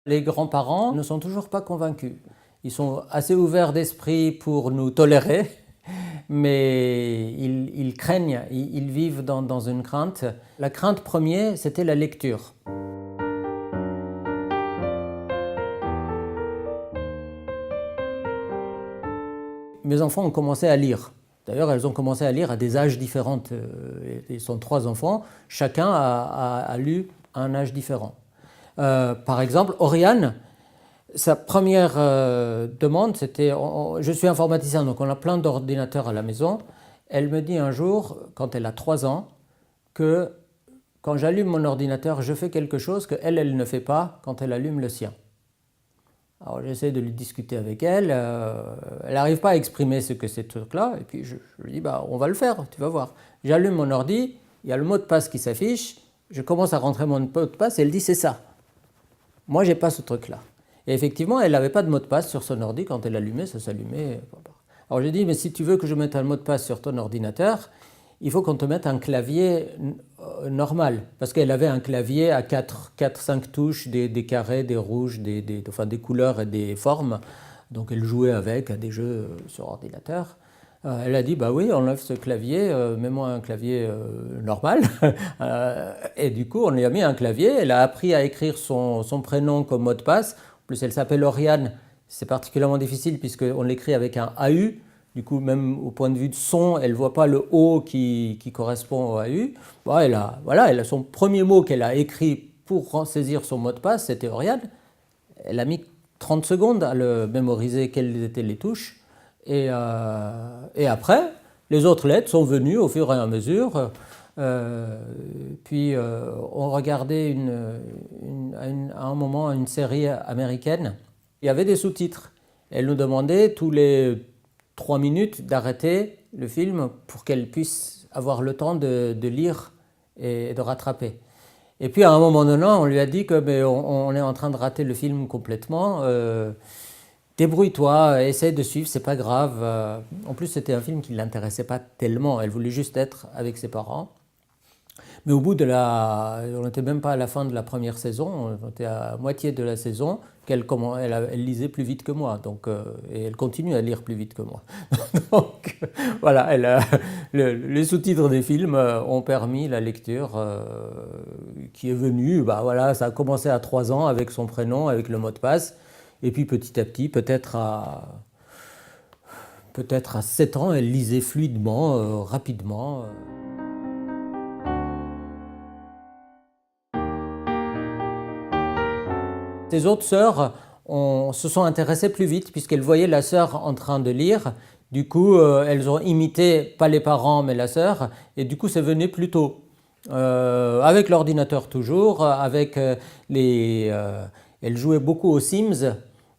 Les grands-parents ne sont toujours pas convaincus. Ils sont assez ouverts d'esprit pour nous tolérer, mais ils craignent, ils vivent dans une crainte. La crainte première, c'était la lecture. Mes enfants ont commencé à lire. D'ailleurs, elles ont commencé à lire à des âges différents. Ils sont 3 enfants, chacun a lu à un âge différent. Par exemple, Oriane, sa première demande, c'était je suis informaticien, donc on a plein d'ordinateurs à la maison. Elle me dit un jour, quand elle a 3 ans, que quand j'allume mon ordinateur, je fais quelque chose qu'elle, elle ne fait pas quand elle allume le sien. Alors j'essaie de lui discuter avec elle, elle n'arrive pas à exprimer ce que c'est ce truc-là, et puis je lui dis on va le faire, tu vas voir. J'allume mon ordi, il y a le mot de passe qui s'affiche, je commence à rentrer mon mot de passe et elle dit c'est ça. Moi j'ai pas ce truc-là. Et effectivement, elle n'avait pas de mot de passe sur son ordi, quand elle allumait, ça s'allumait. Alors j'ai dit mais si tu veux que je mette un mot de passe sur ton ordinateur, il faut qu'on te mette un clavier normal, parce qu'elle avait un clavier à 4-5 touches, des carrés, des rouges, des couleurs et des formes, donc elle jouait avec à des jeux sur ordinateur. Elle a dit, bah oui, enlève ce clavier, mets-moi un clavier normal. Et du coup, on lui a mis un clavier, elle a appris à écrire son prénom comme mot de passe. En plus, elle s'appelle Oriane, c'est particulièrement difficile puisqu'on l'écrit avec un AU. Du coup, même au point de vue de son, elle ne voit pas le O qui correspond au AU. Bon, elle a son premier mot qu'elle a écrit pour saisir son mot de passe, c'était Oriane. Elle a mis 30 secondes à le mémoriser, quelles étaient les touches. Et après, les autres lettres sont venues au fur et à mesure. Puis on regardait à un moment une série américaine. Il y avait des sous-titres. Elle nous demandait tous les 3 minutes d'arrêter le film pour qu'elle puisse avoir le temps de lire et de rattraper. Et puis à un moment donné, on lui a dit que on est en train de rater le film complètement. Débrouille-toi, essaie de suivre, c'est pas grave. En plus, c'était un film qui ne l'intéressait pas tellement. Elle voulait juste être avec ses parents. Mais au bout on n'était même pas à la fin de la première saison, on était à moitié de la saison, elle lisait plus vite que moi, et elle continue à lire plus vite que moi. Donc voilà, les sous-titres des films ont permis la lecture qui est venue. Voilà, ça a commencé à 3 ans avec son prénom, avec le mot de passe, et puis petit à petit, peut-être à 7 ans, elle lisait fluidement, rapidement. Ses autres sœurs se sont intéressées plus vite puisqu'elles voyaient la sœur en train de lire. Du coup, elles ont imité, pas les parents, mais la sœur. Et du coup, c'est venu plus tôt. Avec l'ordinateur toujours, elle jouait beaucoup aux Sims.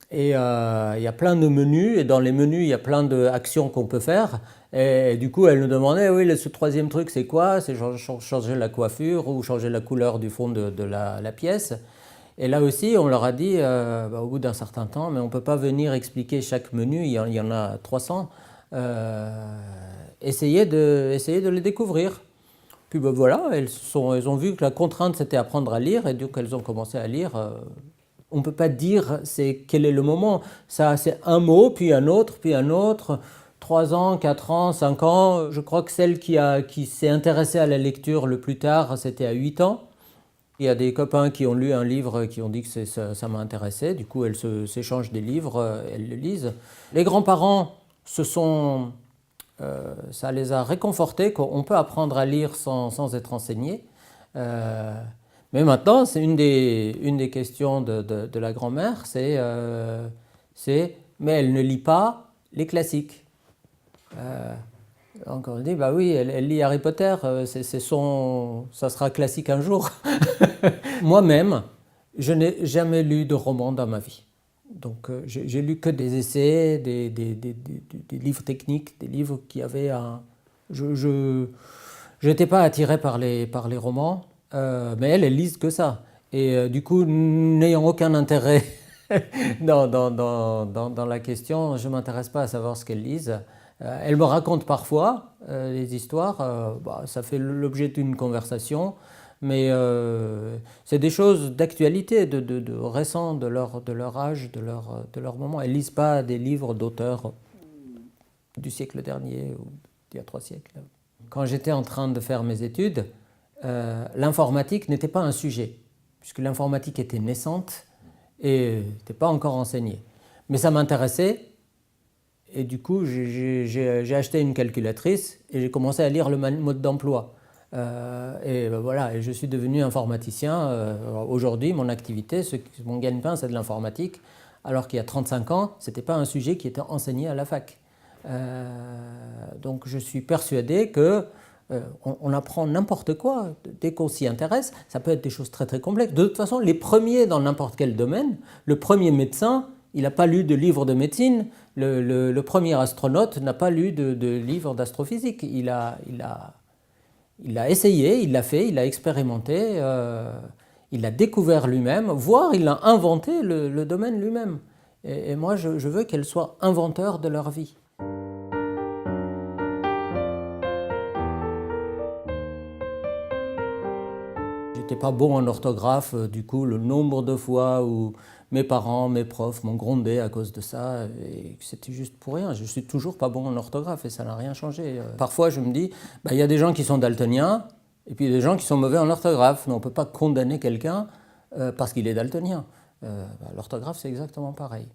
Et il y a plein de menus. Et dans les menus, il y a plein d'actions qu'on peut faire. Et du coup, elle nous demandait, oui, ce troisième truc, c'est quoi? C'est changer la coiffure ou changer la couleur du fond de la pièce. Et là aussi, on leur a dit, au bout d'un certain temps, mais on ne peut pas venir expliquer chaque menu, il y en a 300. Essayez de les découvrir. Puis voilà, elles ont vu que la contrainte, c'était apprendre à lire, et donc elles ont commencé à lire. On ne peut pas dire quel est le moment. Ça, c'est un mot, puis un autre, puis un autre. 3 ans, 4 ans, 5 ans. Je crois que celle qui s'est intéressée à la lecture le plus tard, c'était à 8 ans. Il y a des copains qui ont lu un livre qui ont dit que ça m'a intéressé. Du coup, elles s'échangent des livres, elles le lisent. Les grands-parents, ça les a réconfortés qu'on peut apprendre à lire sans être enseigné. Mais maintenant, c'est une des questions de la grand-mère, c'est mais elle ne lit pas les classiques. Donc on dit, oui, elle lit Harry Potter, ça sera classique un jour. Moi-même, je n'ai jamais lu de roman dans ma vie. Donc j'ai lu que des essais, des livres techniques, des livres qui avaient un... Je n'étais pas attiré par les romans, mais elles lisent que ça. Et du coup, n'ayant aucun intérêt dans la question, je ne m'intéresse pas à savoir ce qu'elles lisent. Elle me raconte parfois les histoires, ça fait l'objet d'une conversation, Mais c'est des choses d'actualité, de récents, de leur âge, de leur moment. Elles ne lisent pas des livres d'auteurs du siècle dernier ou d'il y a 3 siècles. Quand j'étais en train de faire mes études, l'informatique n'était pas un sujet, puisque l'informatique était naissante et n'était pas encore enseignée. Mais ça m'intéressait, et du coup j'ai acheté une calculatrice et j'ai commencé à lire le mode d'emploi. Et ben voilà, et je suis devenu informaticien. Aujourd'hui, mon activité, mon gagne-pain, c'est de l'informatique, alors qu'il y a 35 ans, ce n'était pas un sujet qui était enseigné à la fac. Donc je suis persuadé que on apprend n'importe quoi dès qu'on s'y intéresse. Ça peut être des choses très très complexes. De toute façon, les premiers dans n'importe quel domaine, le premier médecin, il n'a pas lu de livre de médecine, le premier astronaute n'a pas lu de livre d'astrophysique. Il a essayé, il l'a fait, il a expérimenté, il a découvert lui-même, voire il a inventé le domaine lui-même. Et moi, je veux qu'elles soient inventeurs de leur vie. J'étais pas bon en orthographe, du coup, le nombre de fois où mes parents, mes profs m'ont grondé à cause de ça, et c'était juste pour rien. Je suis toujours pas bon en orthographe et ça n'a rien changé. Parfois, je me dis, y a des gens qui sont daltoniens et puis des gens qui sont mauvais en orthographe. Mais on ne peut pas condamner quelqu'un parce qu'il est daltonien. L'orthographe, c'est exactement pareil.